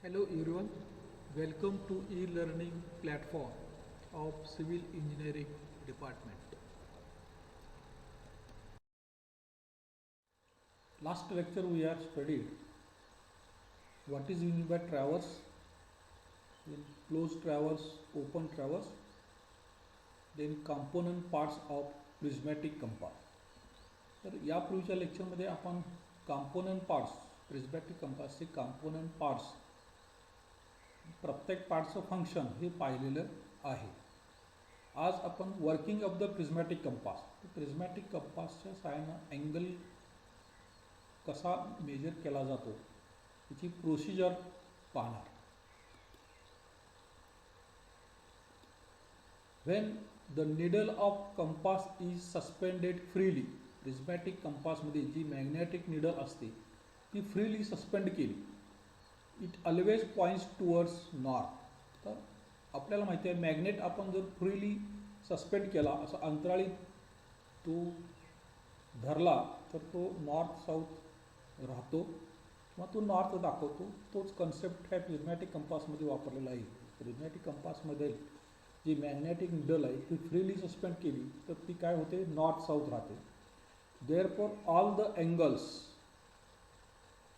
Hello everyone, welcome to e-learning platform of Civil Engineering Department. Last lecture we have studied what is meant by traverse, then closed traverse, open traverse, then component parts of prismatic compass. तर यापूर्वीच्या लेक्चरमध्ये आपण component parts prismatic कंपासचे component parts प्रत्येक पार्टचं function हे पाहिलेलं आहे. आज आपण working of the prismatic compass, prismatic कंपासच्या सहाय्यानं अँगल कसा मेजर केला जातो त्याची प्रोसिजर पाहणार. When the needle of compass is suspended freely, prismatic कंपासमध्ये जी मॅग्नेटिक निडल असते ती फ्रीली सस्पेंड केली, it always points towards north. तर आपल्याला माहिती आहे मॅग्नेट आपण जर फ्रीली सस्पेंड केला असा अंतराळी तो धरला तर तो नॉर्थ साऊथ राहतो किंवा तो नॉर्थ दाखवतो. तोच कन्सेप्ट ह्या प्रिझमॅटिक कंपासमध्ये वापरलेला आहे. प्रिझमॅटिक कंपासमध्ये जी मॅग्नेटिक निडल आहे ती फ्रीली सस्पेंड केली तर ती काय होते, नॉर्थ साऊथ राहते. Therefore all the angles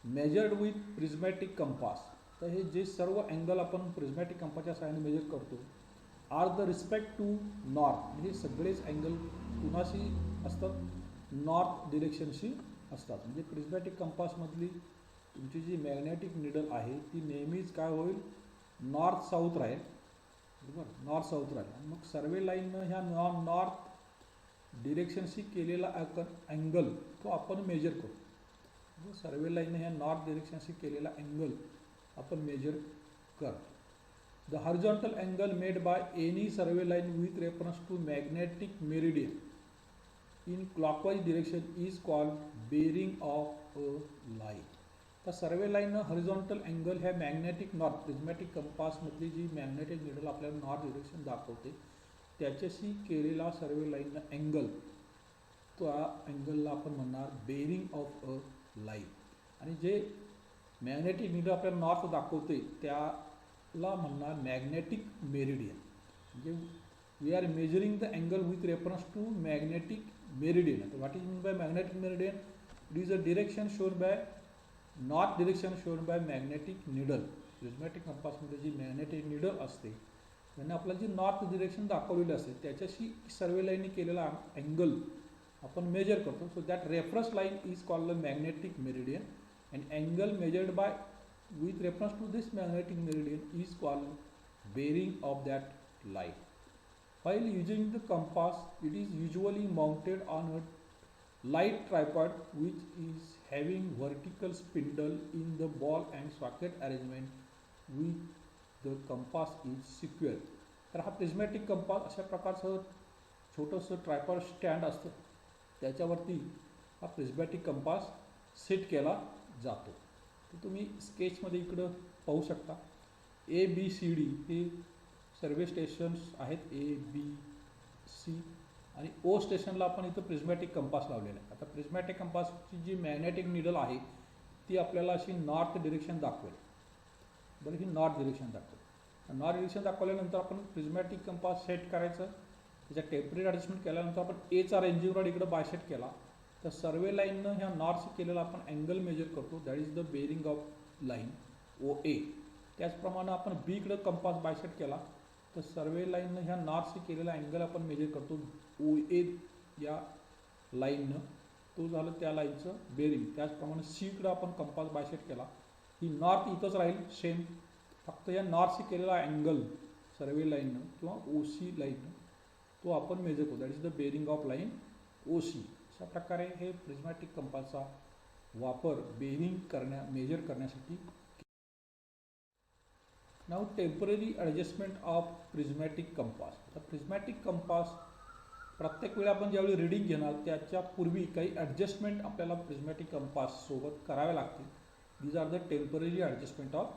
measured with prismatic compass, तर हे जे सर्व अँगल आपण प्रिझमॅटिक कंपासच्या सहाय्याने मेजर करतो are the respect to north, म्हणजे सगळेच अँगल कुणाशी असतात, नॉर्थ डिरेक्शनशी असतात. म्हणजे प्रिझमॅटिक कंपासमधली तुमची जी मॅग्नेटिक निडल आहे ती नेहमीच काय होईल, नॉर्थ साऊथ राहील. बरोबर, नॉर्थ साऊथ राहील. मग सर्वे लाईननं ह्या नॉर्थ डिरेक्शनशी केलेला अँगल तो आपण मेजर करू. सर्वे लाईननं ह्या नॉर्थ डिरेक्शनशी केलेला अँगल आपण मेजर कर. The horizontal angle made by any survey line with reference to magnetic meridian in clockwise direction is called bearing of a line. तर सर्वे लाईननं हॉरिझॉन्टल अँगल ह्या मॅग्नेटिक नॉर्थ प्रिझमॅटिक कंपासमधली जी magnetic needle आपल्याला north direction दाखवते त्याच्याशी केलेला सर्वे लाईननं angle, त्या अँगलला आपण म्हणणार बेरिंग ऑफ अ लाईन. आणि जे मॅग्नेटिक निडल आपल्याला नॉर्थ दाखवते त्याला म्हणणार मॅग्नेटिक मेरिडियन. म्हणजे we are measuring the angle with reference to magnetic meridian. What is mean by magnetic meridian? It is a direction shown by north direction shown by magnetic needle. Prismatic कंपासमध्ये जी magnetic needle असते त्यांनी आपल्याला जी north direction दाखवलेली असते त्याच्याशी survey लाईनने केलेला अँगल आपण मेजर करतो. So that reference line is called the magnetic meridian and angle measured by with reference to this magnetic meridian is called bearing of that line. While using the compass, it is usually mounted on a light tripod which is having vertical spindle in the ball and socket arrangement with the compass is secured. तर हा prismatic compass अशा प्रकारचं छोटंसं tripod stand असतं, त्याच्यावरती हा prismatic compass set केला जातो. तर तुम्ही स्केचमध्ये इकडं पाहू शकता ABCD हे सर्वे स्टेशन्स आहेत, ABC आणि O स्टेशनला आपण इथं प्रिझमॅटिक कंपास लावलेला आहे. आता प्रिझमॅटिक कंपासची जी मॅग्नेटिक निडल आहे ती आपल्याला अशी नॉर्थ डिरेक्शन दाखवेल. बरं, ही नॉर्थ डिरेक्शन दाखवेल. नॉर्थ डिरेक्शन दाखवल्यानंतर आपण प्रिझमॅटिक कंपास सेट करायचं. त्याच्या टेम्पररी ॲडजस्टमेंट केल्यानंतर आपण एचा रेंजिंग रॉड इकडं बायसेट केला तर सर्वे लाईननं ह्या नॉर्थशी केलेला आपण अँगल मेजर करतो, that is the bearing of line OA. त्याचप्रमाणे आपण B इकडं कंपास बायसेट केला तर सर्वे लाईननं ह्या नॉर्थशी केलेला अँगल आपण मेजर करतो OA या लाईननं. तो झालं त्या लाईनचं बेरिंग. त्याचप्रमाणे C इकडं आपण कंपास बायसेट केला, ही नॉर्थ इथंच राहील सेम, फक्त या नॉर्थशी केलेला अँगल सर्वे लाईननं किंवा OC लाईननं तो आपण मेजर करतो, that is the bearing of line OC. अशा प्रकारे हे प्रिझमॅटिक कंपासचा वापर बेरिंग मेजर करण्यासाठी. Now temporary adjustment of prismatic compass. तर प्रिझमॅटिक कंपास प्रत्येक वेळी आपण ज्यावेळी रिडिंग घेणार त्याच्या पूर्वी काही ॲडजस्टमेंट आपल्याला प्रिझमॅटिक कंपास सोबत कराव्या लागतील. These are the temporary adjustment of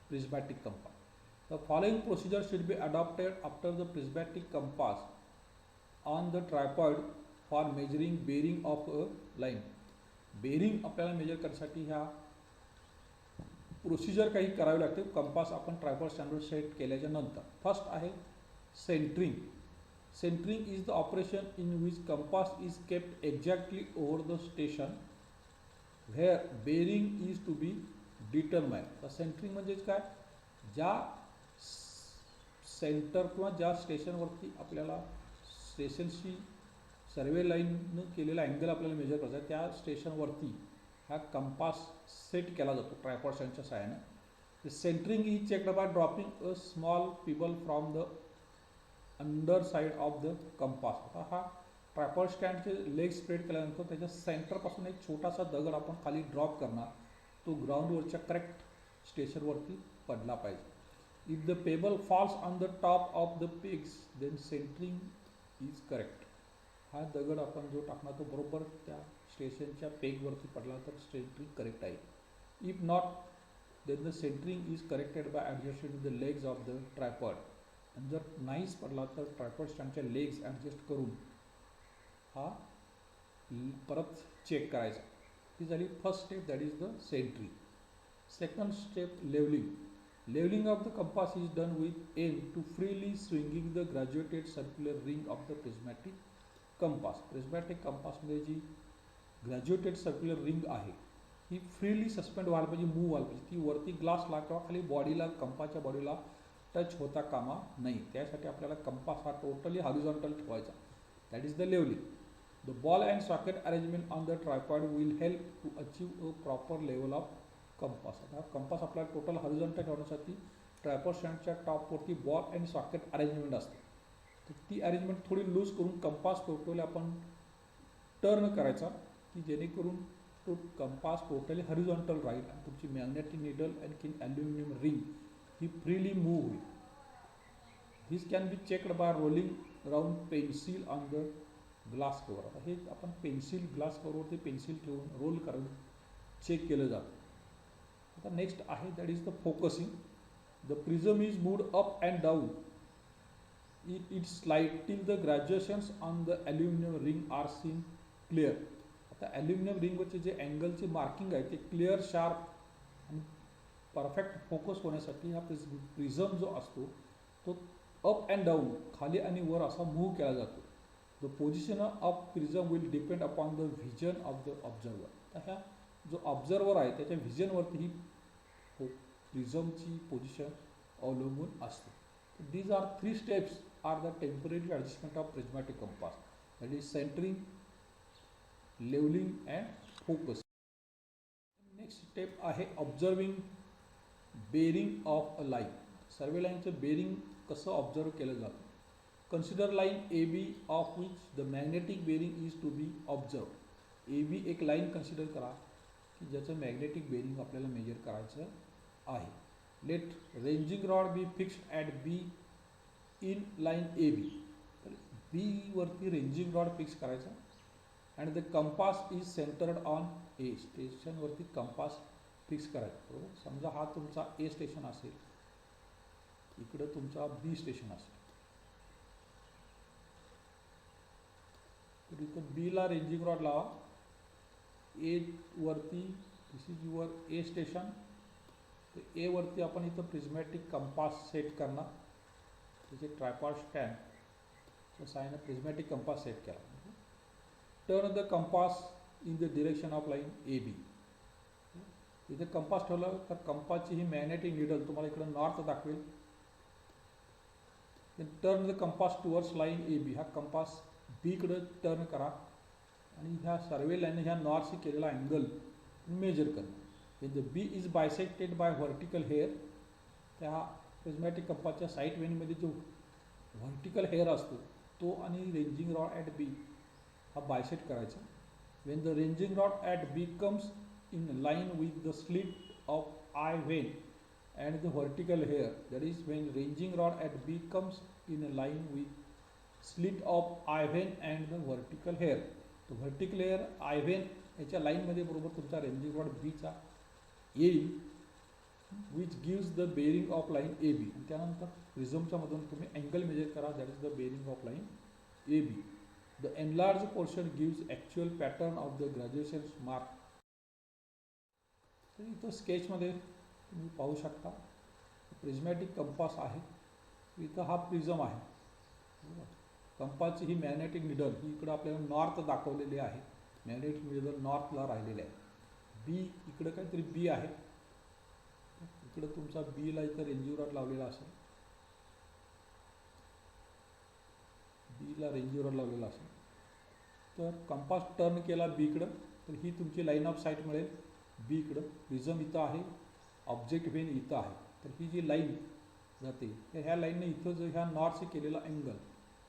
prismatic compass. The following procedure should be adopted after the prismatic compass on the tripod for measuring bearing of a line. Bearing आपल्याला measure करण्यासाठी ह्या procedure काही करावी लागते compass आपण tripod स्टँडवर set केल्याच्या नंतर. फर्स्ट आहे centering. Centering is the operation in which compass is kept exactly over the station where bearing is to be determine. तर सेंटरिंग म्हणजेच काय, ज्या सेंटर किंवा ज्या स्टेशनवरती आपल्याला स्टेशनशी सर्वे लाईननं केलेला अँगल आपल्याला मेजर करायचा आहे त्या स्टेशनवरती हा कंपास सेट केला जातो ट्रायपॉड स्टँडच्या सहाय्याने. The centering is checked by dropping a small pebble from the underside of the compass. आता हा ट्रायपॉड स्टँडचे लेग स्प्रेड केल्यानंतर त्याच्या सेंटरपासून एक छोटासा दगड आपण खाली ड्रॉप करणार, तो ग्राउंडवरच्या करेक्ट स्टेशनवरती पडला पाहिजे. If the pebble falls on the top of the pegs then centering is correct. हा दगड आपण जो टाकणार तो बरोबर त्या स्टेशनच्या पेगवरती पडला तर सेंटरिंग करेक्ट आहे. If not then the centering is corrected by adjusting the legs of the tripod. आणि जर नाहीच पडला तर ट्रायपॉड स्टँडच्या लेग्स ॲडजस्ट करून हा परत चेक करायचा. ही झाली first step, that is the centering. Second step levelling. Levelling of the compass is done with aim to freely swinging the graduated circular ring of the prismatic compass. Prismatic कंपासमध्ये जी graduated circular ring आहे ही freely suspend व्हायला पाहिजे, move व्हायला पाहिजे. ती वरती ग्लासला किंवा खाली बॉडीला, कंपासच्या बॉडीला टच होता कामा नाही. त्यासाठी आपल्याला कंपास हा टोटली हॉरिझॉन्टल ठेवायचा. That is the levelling. The ball and socket arrangement on the tripod will help to achieve a proper level of compass. आता कंपास आपल्याला टोटल हॉरिझॉन्टल ठेवण्यासाठी ट्रायपॉड स्टँडच्या टॉपवरती बॉल अँड सॉकेट अरेंजमेंट असते. तर ती arrangement थोडी लूज करून कंपास टोटली आपण टर्न करायचा की जेणेकरून तो कंपास टोटली हॉरिझॉन्टल राहील आणि तुमची मॅग्नेटिक निडल आणखी ॲल्युमिनियम रिंग ही फ्रीली मूव्ह होईल. This can be checked by rolling round pencil on the glass cover. आता हे आपण पेन्सिल ग्लास कवरवरती पेन्सिल ठेवून रोल करून चेक केलं जातं. आता नेक्स्ट आहे that is the focusing. The prism is moved up and down it slide till the graduations on the aluminium ring are seen clear. आता ॲल्युमिनियम रिंगवरचे जे अँगलचे मार्किंग आहे ते क्लिअर, शार्प आणि परफेक्ट फोकस होण्यासाठी हा प्रिझम जो असतो तो अप अँड डाऊन, खाली आणि वर असा मूव्ह केला जातो. The position of prism will depend upon the vision of the observer. तर ह्या जो ऑब्झर्वर आहे त्याच्या व्हिजनवरती ही प्रिझमची पोझिशन अवलंबून असते. These are 3 steps are the temporary adjustment of prismatic compass. That is centring, levelling and focus. Next step आहे observing bearing of a line. Survey लाईनचं bearing कसं ऑब्झर्व केलं जातं. Consider line A B of which the magnetic bearing is to be observe. A B एक line consider करा की ज्याचं magnetic bearing आपल्याला मेजर करायचं आहे. Let ranging rod be fixed at B in line A B. तर बीवरती ranging rod fix करायचा and the compass is centred on A. स्टेशनवरती कंपास फिक्स करायचा. बरोबर, समजा हा तुमचा ए स्टेशन असेल, इकडं तुमचा बी स्टेशन असेल, तर इथं बीला रेंजिंग रॉड लावा. ए वरती दिस इज युअर ए स्टेशन. तर ए वरती आपण इथं प्रिझमॅटिक कंपास सेट करणार. त्याचे ट्रायपॉड स्टँडच्या साहाय्याने प्रिझमॅटिक कंपास सेट केला. Turn the compass in the direction of line A B. इथे कंपास ठेवलं तर कंपासची ही मॅग्नेटिक निडल तुम्हाला इकडं नॉर्थ दाखवेल. Turn the compass towards line A B. हा कंपास बीकडं टर्न करा आणि ह्या सर्वे लाईन ह्या नॉर्थशी केलेला अँगल मेजर करा. The B is bisected by vertical hair. त्या प्रिझमॅटिक कंपासच्या साईट वेनमध्ये जो व्हर्टिकल हेअर असतो तो आणि रेंजिंग रॉड ॲट बी हा बायसेक्ट करायचा. When the ranging rod at B comes in line with the slit of I vein and the vertical hair, that is when ranging rod at B comes in a line with slit of I vein and the vertical hair. तो vertical hair I vein याच्या लाईनमध्ये बरोबर तुमचा ranging rod बीचा येईल, which gives the bearing of line AB. आणि त्यानंतर प्रिझमच्या मधून तुम्ही अँगल मेजर करा, that is the bearing of line AB. The enlarged portion gives actual pattern of the graduations mark. तर इथं स्केचमध्ये तुम्ही पाहू शकता प्रिझमॅटिक कंपास आहे. इथं हा प्रिझम आहे. कंपासची ही मॅग्नेटिक निडल ही इकडं आपल्याला नॉर्थ दाखवलेली आहे. मॅग्नेटिक निडल नॉर्थला राहिलेली आहे. बी इकडं काहीतरी बी आहे. इकडं तुमचा बीला इथं रेंजिंग रॉड लावलेला असेल. बीला रेंजिंग रॉड लावलेला असेल तर कंपास टर्न केला बीकडं तर ही तुमची लाईन ऑफ साईट मिळेल. बी इकडं प्रिझम इथं आहे, ऑब्जेक्ट व्हेन इथं आहे. तर ही जी लाईन जाते तर ह्या लाईनने इथं जो ह्या नॉर्थशी केलेला अँगल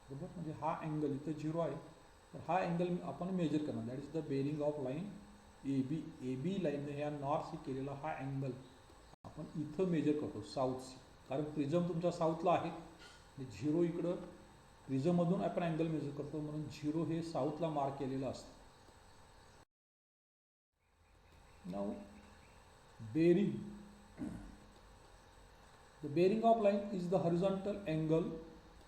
बरोबर, म्हणजे हा अँगल इथं 0 आहे. तर हा अँगल आपण मेजर करणार. That is the bearing of line A B लाईनने ह्या नॉर्थशी केलेला हा अँगल आपण इथं मेजर करतो साऊथशी. कारण प्रिझम तुमचा साऊथला आहे. 0 इकडं प्रिझममधून आपण अँगल मेजर करतो म्हणून 0 हे साऊथला मार्क केलेलं असतं. Now bearing. The bearing of line is the horizontal angle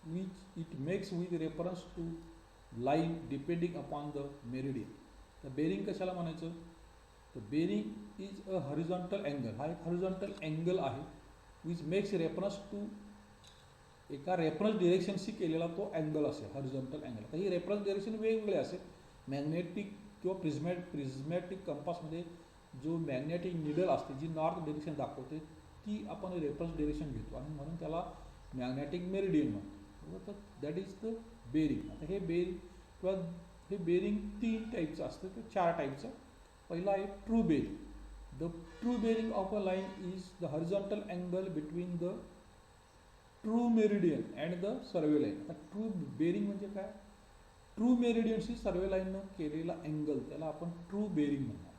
which it makes with reference to line depending upon the meridian. तर बेरिंग कशाला म्हणायचं? तर bearing is a horizontal angle. हा एक हॉरिझॉन्टल अँगल आहे विच मेक्स रेफरन्स टू एका reference डिरेक्शनशी केलेला तो अँगल असेल हॉरिझॉन्टल अँगल. तर ही रेफरन्स डिरेक्शन वेगवेगळे असेल. मॅग्नेटिक किंवा प्रिझमॅटिक कंपासमध्ये जो मॅग्नेटिक निडल असते जी नॉर्थ डिरेक्शन दाखवते ती आपण रेफरन्स डिरेक्शन घेतो आणि म्हणून त्याला मॅग्नेटिक मेरिडियन म्हणतो. तर दॅट इज द बेरिंग. आता हे बेरिंग किंवा हे बेरिंग 3 टाईपचं असतं किंवा 4 टाईपचं. पहिला आहे true bearing. The true bearing of a line is the horizontal angle between the true meridian and the survey line. आता ट्रू बेरिंग म्हणजे काय? ट्रू मेरिडियनशी सर्वे लाईननं केलेला अँगल त्याला आपण ट्रू बेरिंग म्हणणार.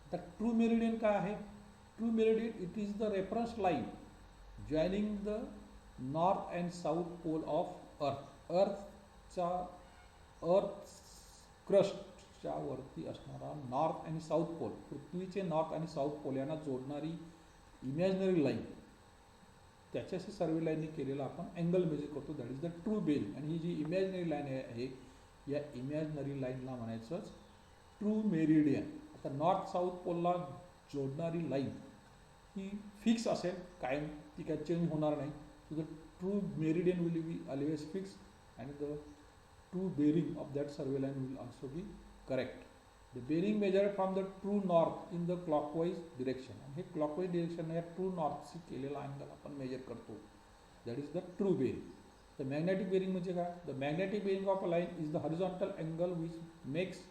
आता ट्रू मेरिडियन काय आहे? True meridian, it is the reference line joining the north and south pole of Earth. अर्थ क्रस्टच्या वरती असणारा नॉर्थ आणि साऊथ पोल, पृथ्वीचे नॉर्थ आणि साऊथ पोल यांना जोडणारी इमॅजिनरी लाईन, त्याच्याशी सर्वे लाईनने केलेला आपण अँगल मेजर करतो. That is the true bearing. आणि ही जी इमॅजिनरी लाईन आहे या इमॅजिनरी लाईनला म्हणायचंच ट्रू मेरिडियन. आता नॉर्थ साऊथ पोलला जोडणारी लाईन ही फिक्स असेल कायम, ती काय चेंज होणार नाही. So the true meridian will be always fix and the true bearing of that survey line will also be correct. The bearing measured from the true north in the clockwise direction. आणि हे clockwise direction या true नॉर्थशी केलेला angle आपण measure करतो. That is the true bearing. The magnetic bearing म्हणजे काय? The magnetic bearing of a line is the horizontal angle which makes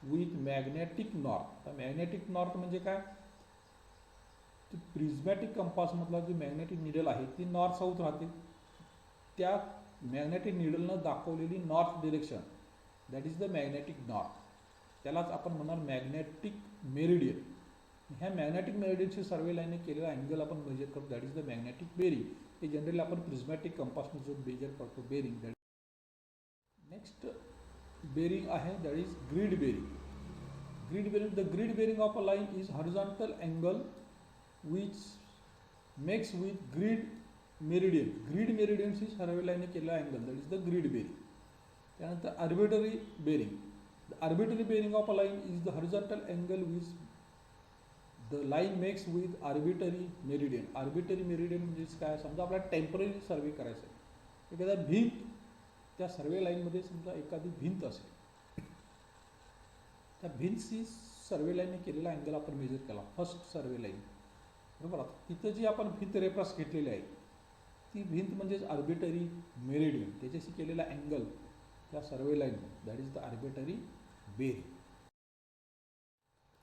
with magnetic north. आता मॅग्नेटिक नॉर्थ म्हणजे काय? प्रिझमॅटिक कंपासमधला जी मॅग्नेटिक निडल आहे ती नॉर्थ साऊथ राहते. त्या मॅग्नेटिक निडलनं दाखवलेली north direction that is the magnetic north. त्यालाच आपण म्हणणार मॅग्नेटिक मेरिडियन. ह्या मॅग्नेटिक मेरिडियनची सर्वे लाईनने केलेला अँगल आपण मेजर करतो. That is the magnetic bearing. हे जनरली आपण प्रिझमॅटिक कंपासने जो मेजर करतो बेरिंग. नेक्स्ट बेरिंग आहे that is grid bearing. Grid bearing. The grid bearing of a line is horizontal angle which makes with grid meridian. Grid meridian शी survey लाईनने केलेला angle that is the grid bearing. त्यानंतर arbitrary bearing. The arbitrary bearing of a line is the horizontal angle which the line makes with arbitrary meridian. Arbitrary meridian म्हणजेच काय? समजा आपल्याला temporary सर्वे करायचं आहे, एखादा भिंत त्या सर्वे लाईनमध्ये समजा एखादी भिंत असेल, त्या भिंतशी सर्वे लाईनने केलेला अँगल आपण मेजर केला फर्स्ट सर्वे लाईन बरोबर. तिथं जी आपण भिंत रेफरन्स घेतलेली आहे ती भिंत म्हणजेच आर्बिटरी मेरिडियन, त्याच्याशी केलेला अँगल त्या survey line that is the arbitrary bearing.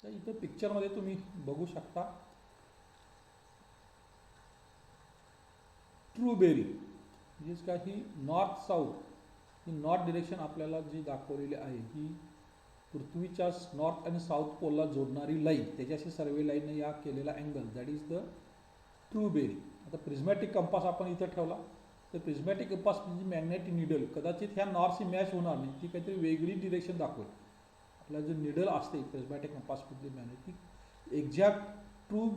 तर इथं पिक्चरमध्ये तुम्ही बघू शकता ट्रू बेरिंग म्हणजेच काय? ही नॉर्थ साऊथ ही नॉर्थ डिरेक्शन आपल्याला जी दाखवलेली आहे ही पृथ्वीच्या नॉर्थ आणि साऊथ पोलला जोडणारी लाईन, त्याच्याशी सर्वे लाईनने या केलेला angle that is the true bearing. आता प्रिझमॅटिक कंपास आपण इथं ठेवला तर प्रिझमॅटिक कंपास म्हणजे मॅग्नेटिक निडल कदाचित ह्या नॉर्थशी मॅच होणार नाही, ती काहीतरी वेगळी डिरेक्शन दाखवेल. आपला जो निडल असते प्रिझमॅटिक कंपासमधली मॅग्नेटिक एक्झॅक्ट ट्रू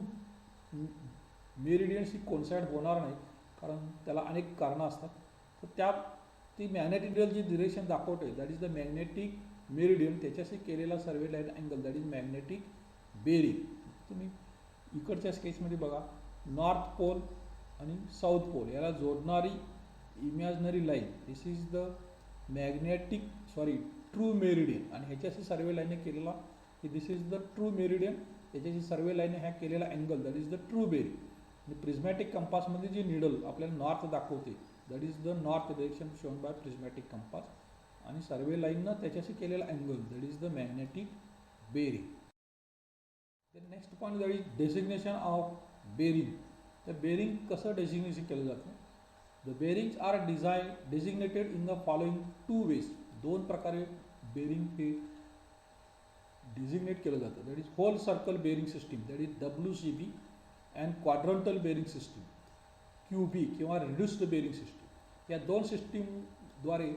मेरिडियनशी कोन्साइड होणार नाही, कारण त्याला अनेक कारणं असतात. तर ती मॅग्नेटिक निडल जी डिरेक्शन दाखवते that is the magnetic meridian, त्याच्याशी केलेला survey line angle that is magnetic bearing. तुम्ही इकडच्या स्केचमध्ये बघा नॉर्थ पोल आणि साऊथ पोल याला जोडणारी imaginary line, this is the true meridian. आणि ह्याच्याशी सर्वे लाईनने केलेला की this is the true meridian, याच्याशी सर्वे लाईनने ह्या केलेला angle that is the true bearing. आणि प्रिझमॅटिक कंपासमध्ये जी निडल आपल्याला नॉर्थ दाखवते that is the north direction shown by prismatic compass. आणि सर्वे लाईननं त्याच्याशी केलेला angle that is the magnetic bearing. Next point that is designation of bearing. तर बेरिंग कसं डेसिग्नेशन केलं जातं? The bearings are designated in the following two ways. दोन प्रकारे बेरिंग हे डिझिग्नेट केलं जातं. That is whole circle bearing system that is WCB and quadrantal bearing system QB किंवा रिड्युस्ड बेरिंग सिस्टीम. या दोन सिस्टीमद्वारे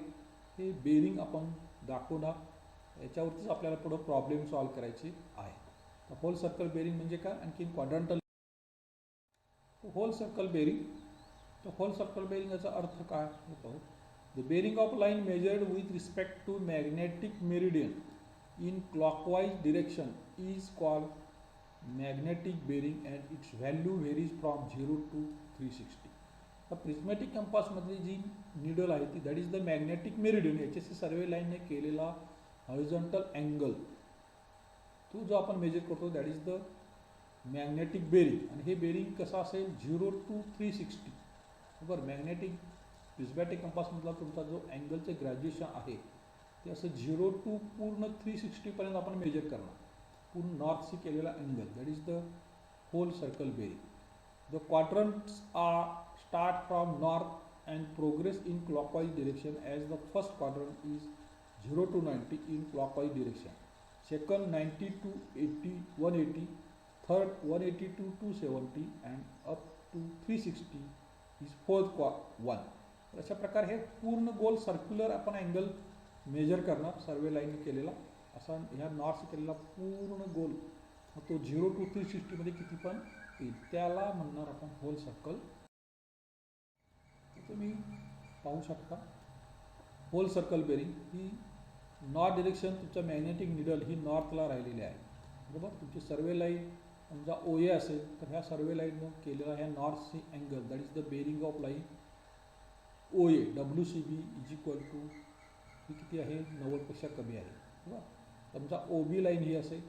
हे बेरिंग आपण दाखवणार. याच्यावरतीच आपल्याला पुढं प्रॉब्लेम सॉल्व्ह करायचे आहे. तर होल सर्कल बेरिंग म्हणजे काय, आणखी क्वाड्रंटल होल सर्कल बेरिंग. तर होल सर्कल बेरिंग याचा अर्थ काय हे पाहू. The bearing of line measured with respect to magnetic meridian in clockwise direction is called magnetic bearing and its value varies from 0 to 360. तर प्रिझमॅटिक कंपासमधली जी needle आहे ती that is the magnetic meridian, याच्याशी सर्वे लाईनने केलेला हॉरिझॉन्टल अँगल तो जो आपण मेजर करतो that is the magnetic bearing. आणि हे बेरिंग कसं असेल 0 to 360. बरोबर, मॅग्नेटिक प्रिझमॅटिक कंपासमधला तुमचा जो अँगलचे ग्रॅज्युएशन आहे ते असं 0 to पूर्ण 360पर्यंत आपण मेजर करणार. पूर्ण नॉर्थशी केलेला angle that is the whole circle bearing. The quadrants are start from north and progress in clockwise direction as the first quadrant is 0 to 90 in clockwise direction, second 90 to 180, third 180 to 270 and up to 360 is fourth one. अशा प्रकारे हे पूर्ण गोल circular आपण angle measure करणार survey line केलेला असा. ह्या नॉर्थ केलेला पूर्ण गोल मग तो 0 to 360मध्ये किती पण येईल त्याला म्हणणार आपण होल सर्कल. तुम्ही पाहू शकता होल सर्कल बेरिंग ही नॉर्थ डिरेक्शन तुमच्या मॅग्नेटिक निडल ही नॉर्थला राहिलेली आहे. बरोबर, तुमची सर्वे लाईन समजा OA असेल तर ह्या सर्वे लाईननं केलेला ह्या नॉर्थची angle that is the bearing of line OA WCB is equal to ही किती आहे 90पेक्षा कमी आहे. बरोबर, समजा OB लाईन ही असेल,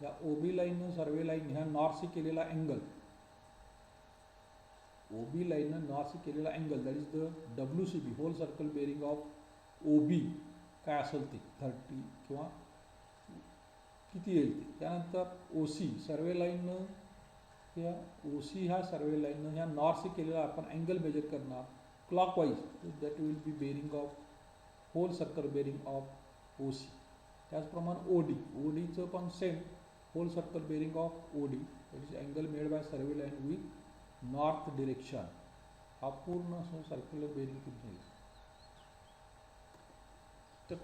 या OB लाईननं सर्वे लाईन ह्या नॉर्थशी केलेला अँगल OB लाईननं नॉर्थशी केलेला angle that is the WCB whole circle bearing of OB काय असेल ते 30 किंवा किती येईल ते. त्यानंतर OC सर्वे लाईननं या OC ह्या सर्वे लाईननं ह्या नॉर्थशी केलेला आपण अँगल मेजर करणार clockwise that will be bearing of whole circle bearing of OC. त्याचप्रमाणे ODचं पण same whole circle bearing of OD that is angle made by survey line with north direction. हा पूर्ण असं सर्क्युलर बेरिंग तुमचं येईल. तर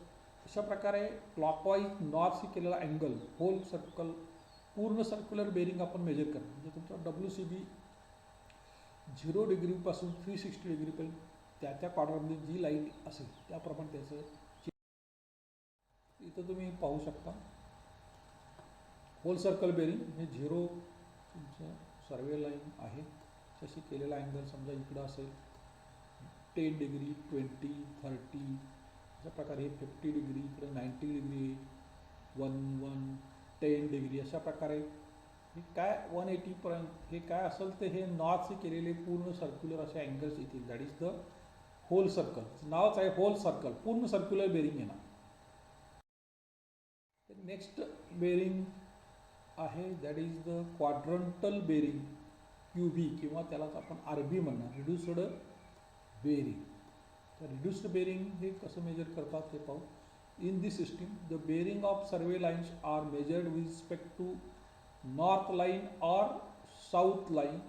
अशा प्रकारे क्लॉकवाईज नॉर्थशी केलेला अँगल होल सर्कल पूर्ण सर्क्युलर बेरिंग आपण मेजर करतो. म्हणजे तुमचा WCB 0 डिग्रीपासून 360 डिग्रीपर्यंत त्या क्वाड्रंटमध्ये जी लाईन असेल त्याप्रमाणे त्याचं इथं तुम्ही पाहू शकता. होल सर्कल बेरिंग हे 0 तुमचं सर्वे लाईन आहे तशी केलेला अँगल समजा इकडं असेल 10 डिग्री 20 30 अशा प्रकारे हे 50 डिग्री इकडं 90 डिग्री 10 डिग्री अशा प्रकारे हे काय 180पर्यंत हे काय असेल ते हे नॉर्थशी केलेले पूर्ण सर्क्युलर असे अँगल्स येतील that is the whole circle. नावच आहे होल सर्कल, पूर्ण सर्क्युलर बेरिंग येणार. नेक्स्ट बेरिंग आहे that is the quadrantal bearing QB किंवा त्यालाच आपण RB म्हणणार रिड्युस्ड बेरिंग. तर रिड्युस्ड बेरिंग हे कसं मेजर करतात ते पाहू. In this system the bearing of survey lines are measured with respect to north line or south line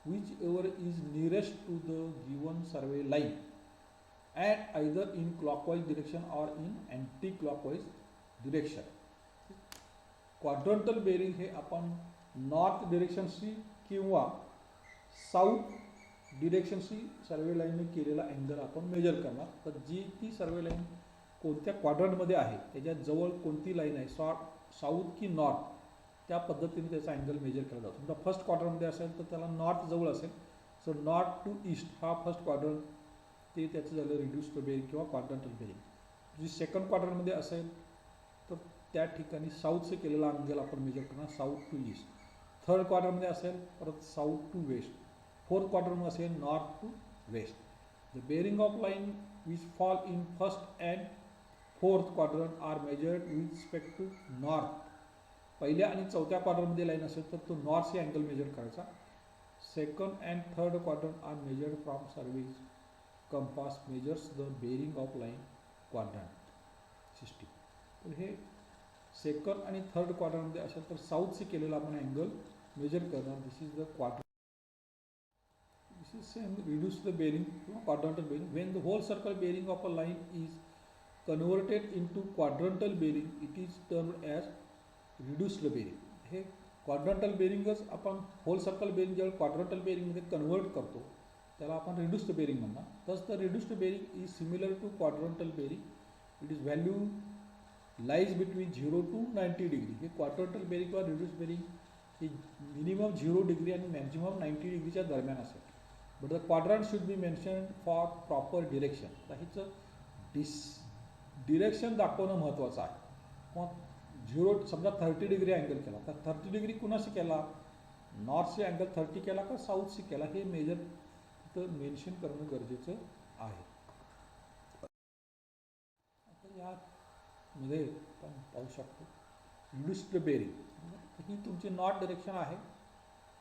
whichever is nearest to the given survey line and either in clockwise direction or in anti-clockwise direction. Quadrantal bearing हे आपण north डिरेक्शनशी किंवा south डिरेक्शनशी सर्वे लाईनने केलेला angle आपण measure करणार. तर जी ती सर्वे line कोणत्या क्वाड्रंटमध्ये आहे त्याच्या जवळ कोणती लाईन आहे साऊथ की नॉर्थ त्या पद्धतीने त्याचा अँगल मेजर केला जातो. समजा फर्स्ट क्वाड्रंटमध्ये असेल तर त्याला नॉर्थ जवळ असेल, सो नॉर्थ टू ईस्ट हा फर्स्ट क्वाड्रंट, ते त्याचं झालं रिड्यूस्ड बेरिंग किंवा क्वाड्रंटल बेरिंग. जी सेकंड क्वाड्रंटमध्ये असेल तर त्या ठिकाणी साऊथचे केलेला अँगल आपण मेजर करणार साऊथ टू ईस्ट. थर्ड क्वाड्रंटमध्ये असेल परत साऊथ टू वेस्ट. फोर्थ क्वाड्रंटमध्ये असेल north to west. The bearing of line which fall in first and fourth quadrant are measured with respect to north. पहिल्या आणि चौथ्या क्वाड्रंटमध्ये लाईन असेल तर तो नॉर्थचे अँगल मेजर करायचा. Second and third quadrant are measured from service compass measures the bearing of line quadrant system. तर हे सेकंड आणि थर्ड क्वाड्रंटमध्ये असेल तर साऊथचे केलेला आपण अँगल मेजर करणार. This is the quadrant. This is same reduce the bearing किंवा quadrantal bearing. When the whole circle bearing of a line is converted into quadrantal bearing it is termed as reduced bearing. हे quadrantal बेरिंगच आपण whole circle bearing जेव्हा quadrantal बेरिंगमध्ये convert करतो त्याला आपण reduced bearing म्हणणार. तस the reduced bearing is similar to quadrantal bearing. It is value lies between 0 to 90 degree. हे क्वाड्रंटल बेरिंग किंवा रिड्यूस्ड बेरिंग हे मिनिमम 0 डिग्री आणि मॅक्झिमम 90 डिग्रीच्या दरम्यान असेल. But the quadrant should be mention for proper direction. तर हिचं direction दाखवणं महत्त्वाचं आहे. किंवा 0 समजा 30 डिग्री अँगल केला तर 30 डिग्री कुणाशी केला, नॉर्थशी अँगल 30 केला का साऊथशी केला हे मेजर तिथं मेन्शन करणं गरजेचं आहे. आता यामध्ये आपण पाहू शकतो रिड्यूस्ड बेरिंग ही तुमची नॉर्थ डिरेक्शन आहे.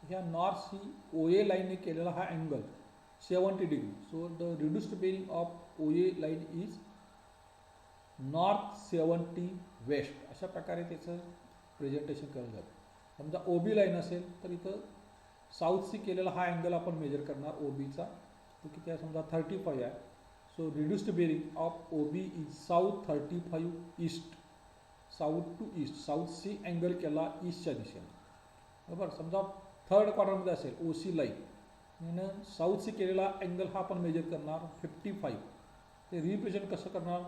ह्या नॉर्थशी OA लाईनने केलेला हा angle 70 degree. So the reduced bearing of OA line is north 70 west. अशा प्रकारे त्याचं प्रेझेंटेशन केलं जातं. समजा OB लाईन असेल तर इथं साऊथशी केलेला हा अँगल आपण मेजर करणार OBचा. तो किती आहे समजा 35 आहे. So reduced bearing of OB is south 35 east. South to east साऊथशी अँगल केला ईस्टच्या दिशेने. बरोबर. समजा थर्ड क्वाड्रंटमध्ये असेल OC लाईन साऊथशी केलेला अँगल हा आपण मेजर करणार 55. ते रिप्रेझेंट कसं करणार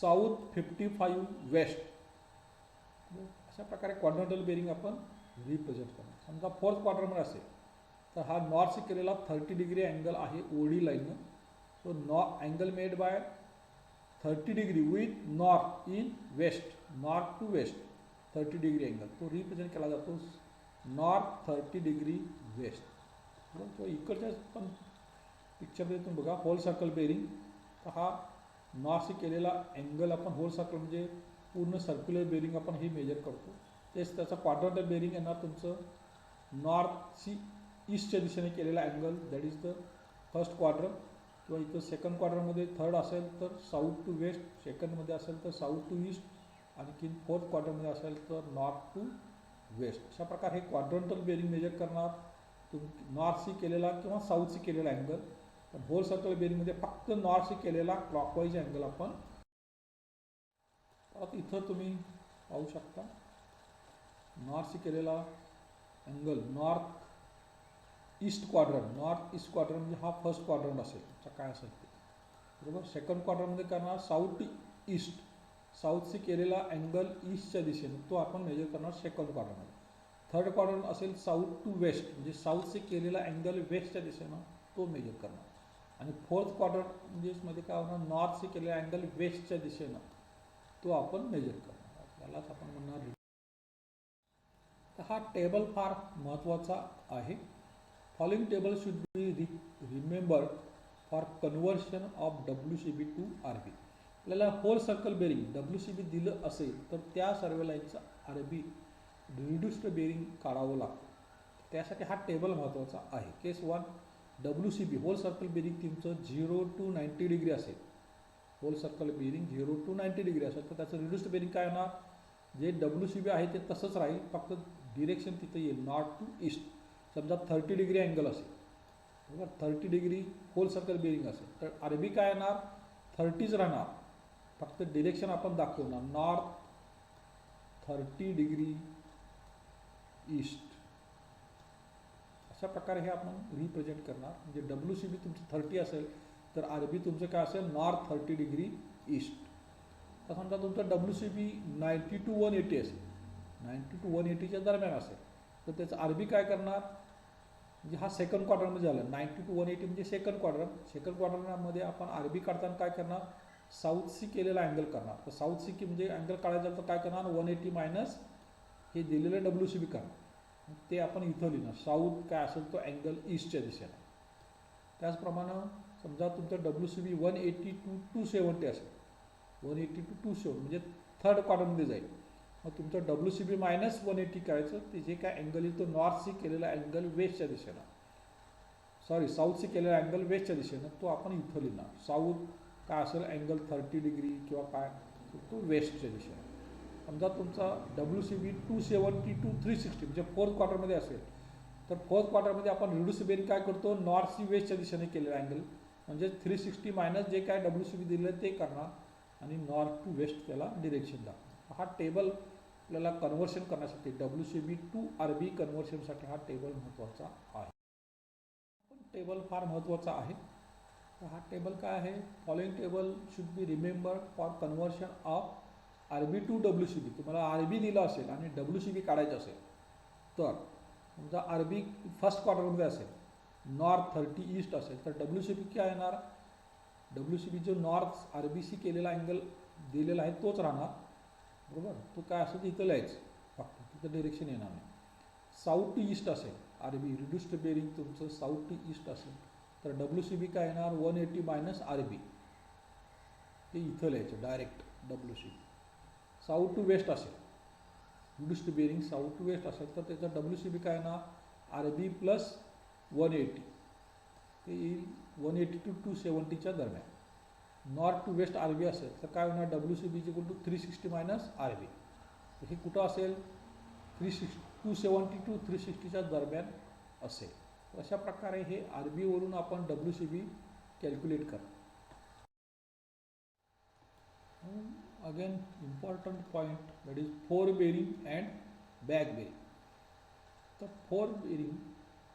साऊथ 55 वेस्ट. अशा प्रकारे क्वाड्रंटल बेरिंग आपण रिप्रेझेंट करणार. समजा फोर्थ क्वाड्रंटमध्ये असेल तर हा नॉर्थशी केलेला 30 डिग्री अँगल आहे OD लाईननं. So angle made by 30 degree with north in west. North to west 30 degree angle तो रिप्रेझेंट केला जातो नॉर्थ 30 डिग्री वेस्ट. तो इकडच्या पण पिक्चरमध्ये तुम्ही बघा होल सर्कल बेरिंग. तर हा नॉर्थशी केलेला अँगल आपण होल सर्कल म्हणजे पूर्ण सर्क्युलर बेरिंग आपण हे मेजर करतो. तेच त्याचा क्वाड्रंटल बेरिंग येणार तुमचं नॉर्थशी ईस्टच्या दिशेने केलेला angle. That is the first quadrant. किंवा इथं सेकंड क्वाड्रंटमध्ये थर्ड असेल तर साऊथ टू वेस्ट. सेकंडमध्ये असेल तर साऊथ टू ईस्ट. आणखी फोर्थ क्वाड्रंटमध्ये असेल तर नॉर्थ टू वेस्ट. अशा प्रकारे हे क्वाड्रंटल बेरिंग मेजर करणार नॉर्थशी केलेला किंवा साऊथशी केलेला अँगल. पण होल सर्कल बेरिंगमध्ये फक्त नॉर्थशी केलेला क्लॉकवाईज अँगल आपण. आता इथं तुम्ही पाहू शकता नॉर्थशी केलेला angle north east quadrant. North east quadrant म्हणजे हा फर्स्ट क्वाड्रंट असेल काय असेल ते. बरोबर. सेकंड क्वाड्रंटमध्ये करणार साऊथ टू ईस्ट. साऊथशी केलेला अँगल ईस्टच्या दिशेने तो आपण मेजर करणार सेकंड क्वाड्रंटमध्ये. थर्ड क्वाड्रंट असेल साऊथ टू वेस्ट म्हणजे साऊथशी केलेला अँगल वेस्टच्या दिशेनं तो मेजर करणार. आणि फोर्थ क्वाड्रंट म्हणजे मध्ये काय होणार नॉर्थशी केलेला अँगल वेस्टच्या दिशेनं तो आपण मेजर करणार. त्यालाच आपण म्हणणार. तर हा टेबल फार महत्त्वाचा आहे. Following table should be remembered for conversion of WCB to RB. आपल्याला होल सर्कल बेरिंग WCB दिलं असेल तर त्या सर्व लाईनचा RB रिड्यूस्ड बेरिंग काढावं लागतं. त्यासाठी हा टेबल महत्त्वाचा आहे. Case 1 WCB whole circle bearing तुमचं 0 to 90 डिग्री असेल. Whole circle bearing 0 to 90 degree असेल तर त्याचं रिड्यूस्ड बेरिंग काय होणार. जे WCB आहे ते तसंच राहील फक्त डिरेक्शन तिथं येईल नॉर्थ टू ईस्ट. समजा 30 डिग्री अँगल असेल. बरोबर. 30 डिग्री होल सर्कल बेरिंग असेल तर RB काय येणार 30च राहणार. फक्त डिरेक्शन आपण दाखवणार नॉर्थ 30 डिग्री ईस्ट. अशा प्रकारे हे आपण रिप्रेझेंट करणार. म्हणजे WCB तुमचं 30 असेल तर RB तुमचं काय असेल नॉर्थ 30 डिग्री ईस्ट. तर समजा तुमचं WCB 90 to 180 असेल. 90 to 180च्या दरम्यान असेल तर त्याचं आर बी काय करणार, म्हणजे हा सेकंड क्वाड्रंटमध्ये झालं. 90 to 180 म्हणजे सेकंड क्वाड्रंट. सेकंड क्वाड्रंटमध्ये आपण आर बी काढताना काय करणार, साऊथ सी केलेला अँगल करणार. तर साऊथ सी की म्हणजे अँगल काढायचं झालं तर काय करणार, 180 मायनस हे दिलेलं डब्ल्यू सी बी करणार. ते आपण इथं लिहिणार. साऊथ काय असेल तो अँगल ईस्टच्या दिशेला. त्याचप्रमाणे समजा तुमचं डब्ल्यू सी बी 180 to 270 असेल, 180 to 270 म्हणजे थर्ड क्वाड्रंटमध्ये जाईल. मग तुमचं डब्ल्यू सी बी मायनस 180 करायचं, ते जे काय अँगल येईल तो नॉर्थ सी केलेला अँगल वेस्टच्या दिशेला, सॉरी साऊथ सी केलेला अँगल वेस्टच्या दिशेनं, तो आपण इथं लिहिणार. साऊथ काय असेल अँगल 30 डिग्री किंवा काय तो वेस्टच्या दिशेला. समजा तुमचा डब्ल्यू सी बी 270 to 360 म्हणजे फोर्थ क्वार्टरमध्ये असेल तर फोर्थ क्वार्टरमध्ये आपण रिड्यूस बेरिंग काय करतो, नॉर्थ सी वेस्टच्या दिशेने केलेला अँगल म्हणजे 360 मायनस जे काय डब्ल्यू सी बी दिलेलं ते करणार आणि नॉर्थ टू वेस्ट त्याला डिरेक्शन दाखवणार. हा टेबल आपल्याला कन्व्हर्शन करण्यासाठी W C B to R B कन्व्हर्शनसाठी हा टेबल महत्त्वाचा आहे. टेबल फार महत्त्वाचा आहे. तर हा टेबल काय आहे, following table should be remembered for conversion of R B to W C B. तुम्हाला आर बी दिलं असेल आणि डब्ल्यू सी बी काढायचं असेल तर समजा आर बी फर्स्ट क्वार्टरमध्ये असेल, नॉर्थ 30 ईस्ट असेल तर डब्ल्यू सी बी काय येणार, डब्ल्यू सी बी जो नॉर्थ आर बी सी केलेला अँगल दिलेला आहे तोच राहणार, बरोबर. तो काय असेल इथं लिहायचं फक्त, तिथं डिरेक्शन येणार नाही. साऊथ टू ईस्ट असेल आर बी, रिड्यूस्ड बेरिंग तुमचं साऊथ टू ईस्ट असेल तर डब्ल्यू सी बी काय येणार 180 मायनस आर बी, हे इथं लिहायचं direct W C B. South to west असेल, reduced bearing south to west असेल तर त्याचा डब्ल्यू सी बी काय येणार आर बी प्लस 180, ते येईल 180 to 270च्या दरम्यान. North to west R B असेल तर काय होणार, W C B equal to 360 minus R B. तर हे कुठं असेल, 270 to 360च्या दरम्यान असेल. अशा प्रकारे हे आर बीवरून आपण डब्ल्यू सी बी कॅल्क्युलेट करा. Again important point that is fore bearing and back bearing. तर fore bearing,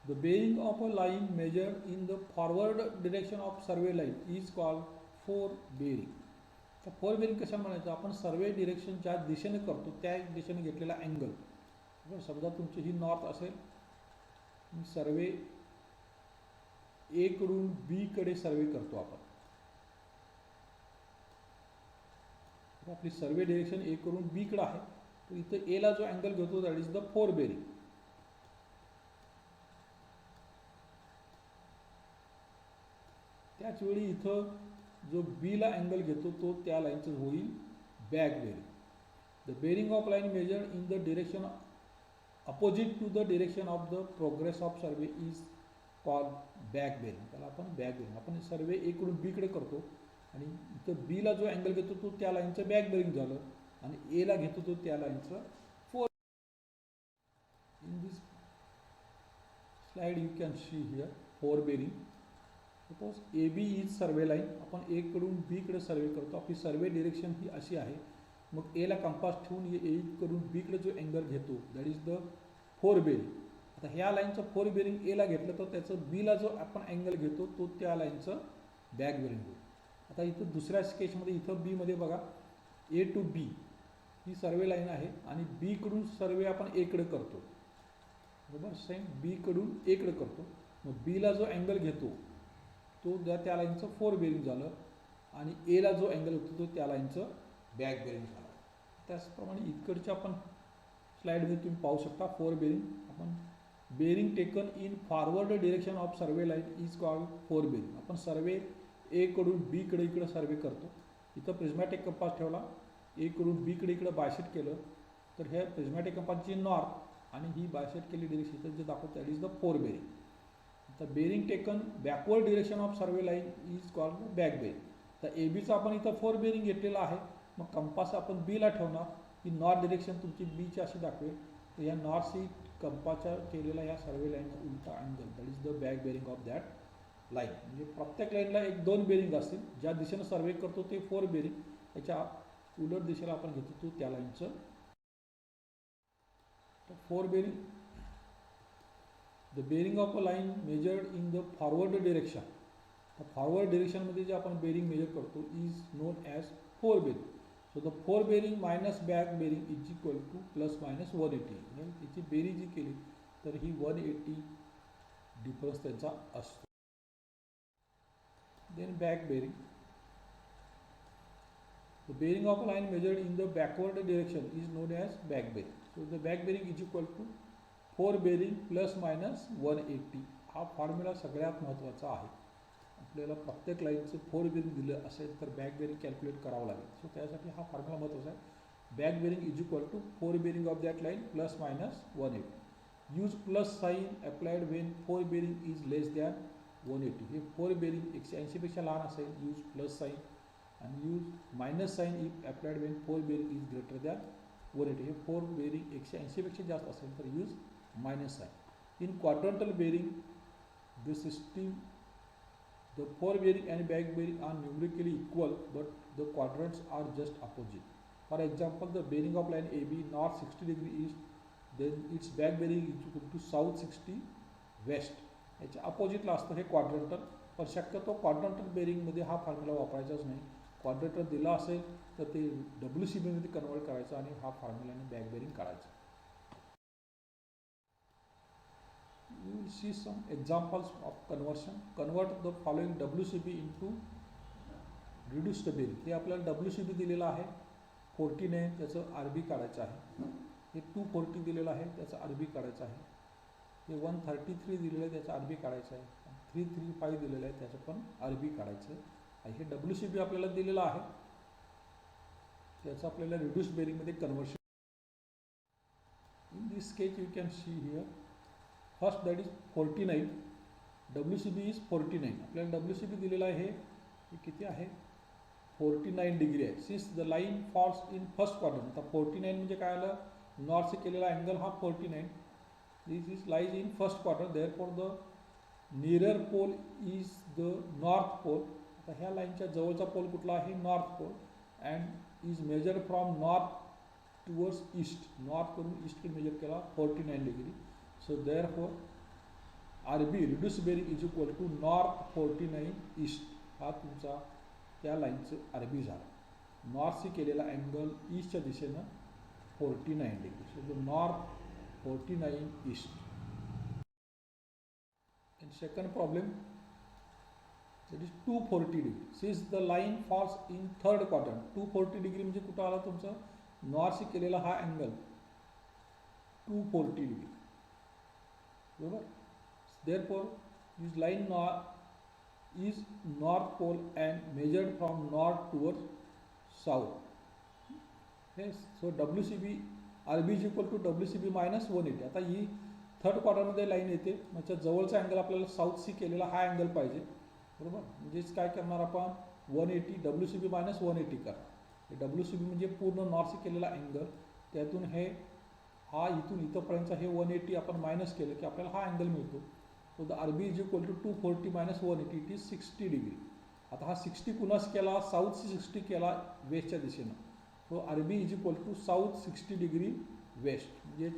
the bearing of a line measured in the forward direction of survey line is called fore bearing. तर fore bearing कशा म्हणायचं, आपण सर्वे direction ज्या दिशेने करतो त्या दिशेने घेतलेला अँगल. समजा तुमची ही नॉर्थ असेल, सर्वे ए कडून बी कडे सर्वे करतो आपण, आपली सर्वे डिरेक्शन ए कडून बी कडे आहे तर इथं ए ला जो अँगल घेतो that is the fore bearing. त्याच वेळी इथं जो बी ला अँगल घेतो तो त्या लाईनचं होईल back bearing. The bearing of line measured in the direction opposite to the direction of the progress of survey is called back bearing. त्याला आपण बॅक बेरिंग, आपण सर्वे ए कडून बी कडे करतो आणि इथं बी ला जो अँगल घेतो तो त्या लाईनचं बॅक बेरिंग झालं आणि ए ला घेतो तो त्या लाईनचं fore. In this slide you can see here fore bearing. Suppose A B is survey line, आपण ए कडून बी कडे सर्वे करतो, आपली सर्वे डिरेक्शन ही अशी आहे. मग ए ला कंपास ठेवून ए कडून बी कडे जो अँगल घेतो that is the fore bearing. आता ह्या लाईनचं फोर बेरिंग ए ला घेतलं तर त्याचं बी ला जो आपण अँगल घेतो तो त्या लाईनचं बॅक बेरिंग होईल. आता इथं दुसऱ्या स्केचमध्ये इथं बी मध्ये बघा, ए to be he survey line आहे आणि बी कडून सर्वे आपण ए कडे करतो, बरोबर. सेम बी कडून ए कडे करतो, मग बी ला जो अँगल घेतो तो त्या लाईनचं फोर बेरिंग झालं आणि ए ला जो अँगल होतो तो त्या लाईनचं बॅक बेरिंग झालं. त्याचप्रमाणे इकडच्या आपण स्लाइडमध्ये तुम्ही पाहू शकता फोर बेरिंग. आपण bearing taken in forward direction of survey line is called fore bearing. आपण सर्वे ए कडून बी कडे इकडे सर्वे करतो, इथं प्रिझमॅटिक कंपास ठेवला, ए कडून बी कडे इकडे बायसेट केलं तर हे प्रिझमॅटिक कंपासची नॉर्थ आणि ही बायसेट केली डिरेक्शन इथं जे दाखवतं that is the fore bearing. आता bearing taken backward direction of survey line is called back bearing. तर ए बीचं आपण इथं फोर बेरिंग घेतलेलं आहे, मग कंपास आपण बी ला ठेवणार, ही नॉर्थ डिरेक्शन तुमची बीची अशी दाखवेल. तर ह्या नॉर्थ सी कंपासच्या केलेला ह्या सर्वे लाईनचा उलटा angle that is the back bearing of that line. म्हणजे प्रत्येक लाईनला एक दोन बेरिंग असतील, ज्या दिशेनं सर्वे करतो ते फोर बेरिंग, त्याच्या उलट दिशेला आपण घेतो तो त्या लाईनचं fore bearing. The bearing of a line measured in the forward direction. Forward डिरेक्शनमध्ये जे आपण बेरिंग मेजर करतो is known as fore bearing. So the fore bearing minus back bearing is equal to plus minus 180. त्याची बेरीज जी केली तर ही 180 difference त्यांचा असतो. Then back bearing, the bearing of a line measured in the backward direction is known as back bearing. So the back bearing is equal to 4 bearing plus minus 180. हा formula सगळ्यात महत्त्वाचा आहे. आपल्याला प्रत्येक लाईनचं 4 बेरिंग दिलं असेल तर बॅक बेरिंग कॅल्क्युलेट करावं लागेल. सो त्यासाठी हा फॉर्म्युला महत्त्वाचा आहे. Back bearing is equal to 4 bearing of that line plus minus 180. Use plus sign applied when 4 bearing is less than 180. हे 4 बेरिंग 180 पेक्षा लहान असेल use plus sign, and use minus sign if applied when 4 bearing is greater than 180. हे 4 bearing 180 पेक्षा जास्त असेल तर use minus sign. In quadrantal bearing the system, the 4 bearing and back bearing are numerically equal but the quadrants are just opposite. For example, the bearing of line AB north 60 degree east, then its back bearing is equal to south 60 west. याच्या अपोजिटला असतं हे quadrantal, पण शक्यतो quadrantal बेरिंगमध्ये हा formula वापरायचाच नाही. क्वाड्रेटर दिला असेल तर ते WCB मध्ये कन्वर्ट करायचं आणि हा फॉर्म्युलाने बॅक बेरिंग काढायचं. You will see some examples of conversion. Convert the following WCB into reduced bearing. हे आपल्याला WCB दिलेलं आहे 49, त्याचं RB काढायचं आहे. हे 240 दिलेलं आहे, त्याचं RB काढायचं आहे. हे 133 दिलेलं आहे, त्याचं RB काढायचं आहे. 335 दिलेलं आहे, त्याचं पण RB काढायचं आहे. हे WCB आपल्याला दिलेलं आहे, त्याचं आपल्याला रिड्यूस बेरिंगमध्ये conversion. In this sketch you can see here first that is 49. WCB is 49. आपल्याला WCB दिलेलं आहे हे किती आहे 49 डिग्री आहे. Since the line falls in first quadrant. आता 49 म्हणजे काय आलं, नॉर्थचा केलेला अँगल हा 49. This is lies in first quadrant, therefore the nearer pole is the north pole. आता ह्या लाईनच्या जवळचा पोल कुठला आहे, north pole, and is measure from north towards east. North करून ईस्टकडे मेजर केला 49 degree. So therefore RB reduce bearing is equal to north 49 east. हा तुमचा त्या लाईनचं RB झाला. नॉर्थशी केलेला अँगल ईस्टच्या दिशेनं 49 degree. So the north 49 east. And second problem, that is 240 degree. Since the line falls in third quadrant, 240 degree म्हणजे कुठं आला तुमचा नॉर्थशी केलेला हा अँगल 240 डिग्री, बरोबर. Therefore this line is north pole and measured from north towards south. Yes, so WCB RB is equal to WCB minus 180. आता ही third क्वाड्रंटमध्ये line येते, म्हणजे जवळचा अँगल आपल्याला साऊथशी केलेला हा अँगल पाहिजे, बरोबर. म्हणजेच काय करणार आपण 180 WCB मायनस 180 करा. हे WCB म्हणजे पूर्ण नॉर्थशी केलेला अँगल, त्यातून हे हा इथून इथंपर्यंतचा हे 180 आपण मायनस केलं की आपल्याला हा अँगल मिळतो. So the RB is equal to 240 minus 180, it is 60 degree. आता हा 60 कुणास केला, साऊथशी 60 केला वेस्टच्या दिशेनं. So RB is equal to south 60 degree west. म्हणजे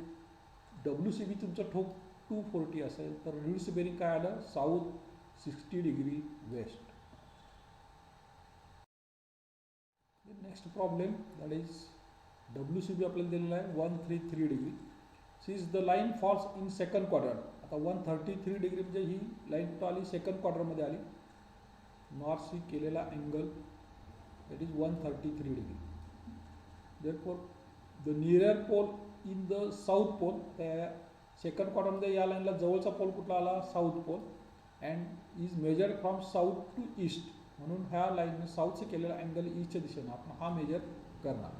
WCB तुमचं ठोक 240 असेल तर रिड्यूस बेरिंग काय आलं, south 60 degree waste. Next problem that is WCB आपल्याला दिलेला आहे 133 degree. Since the line falls in second quadrant. आता 133 डिग्री म्हणजे ही लाईन कुठं आली, सेकंड क्वाड्रंटमध्ये आली. नॉर्थशी केलेला angle that is 133 degree. Therefore the nearer pole in the south pole. त्या सेकंड क्वाड्रंटमध्ये या लाईनला जवळचा पोल कुठला आला, south pole, and is measured from south to east. म्हणून ह्या लाईनने साऊथचे केलेला अँगल ईस्टच्या दिशेनं आपण हा मेजर करणार.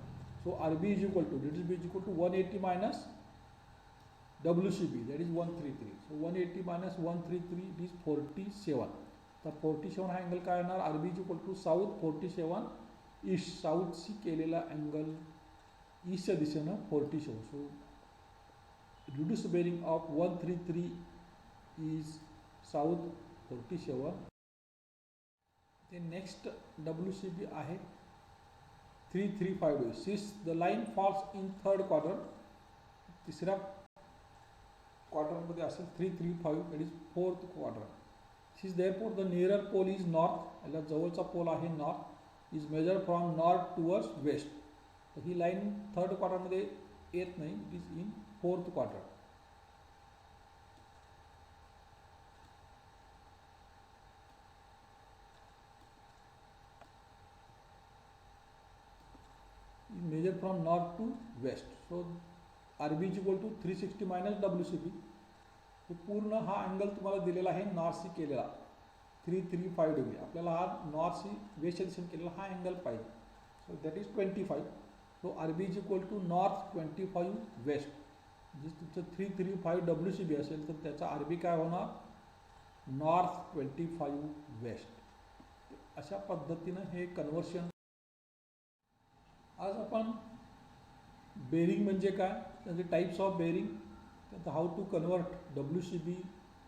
So RB is equal to reduce B is equal to 180 minus WCB that is 133. So 180 minus 133 it is 47. तर 47 हा अँगल काय येणार, RB is equal to south 47 east. साऊथशी केलेला अँगल ईस्टच्या दिशेनं 47. So reduce bearing of 133 is south 47. ते next WCB आहे 335. Since the line falls in third quadrant. तिसऱ्या क्वाड्रंटमध्ये असेल 335 that is fourth quadrant. Since therefore the nearer pole is north. याला जवळचा पोल आहे north. Is measure from north towards west. तर ही लाईन थर्ड क्वार्टरमध्ये येत नाही, it is in fourth quarter. Measure from north to west. So RB is equal to 360 minus WCB. तो पूर्ण हा अँगल तुम्हाला दिलेला आहे नॉर्थ सी केलेला 335 डिग्री. आपल्याला हा नॉर्थ सी वेस्ट दिशेने केलेला हा अँगल पाहिजे. So that is 25. So RB is equal to north 25 west. जे तुमचं 335 WCB असेल तर त्याचा RB काय होणार, नॉर्थ 25 वेस्ट. अशा पद्धतीनं हे कन्व्हर्शन. आज आपण बेरिंग म्हणजे काय, त्याचे टाईप्स ऑफ बेरिंग, त्यात how to convert WCB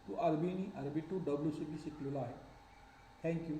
to RB आणि RB टू WCB शिकलेलो आहे. थँक्यू.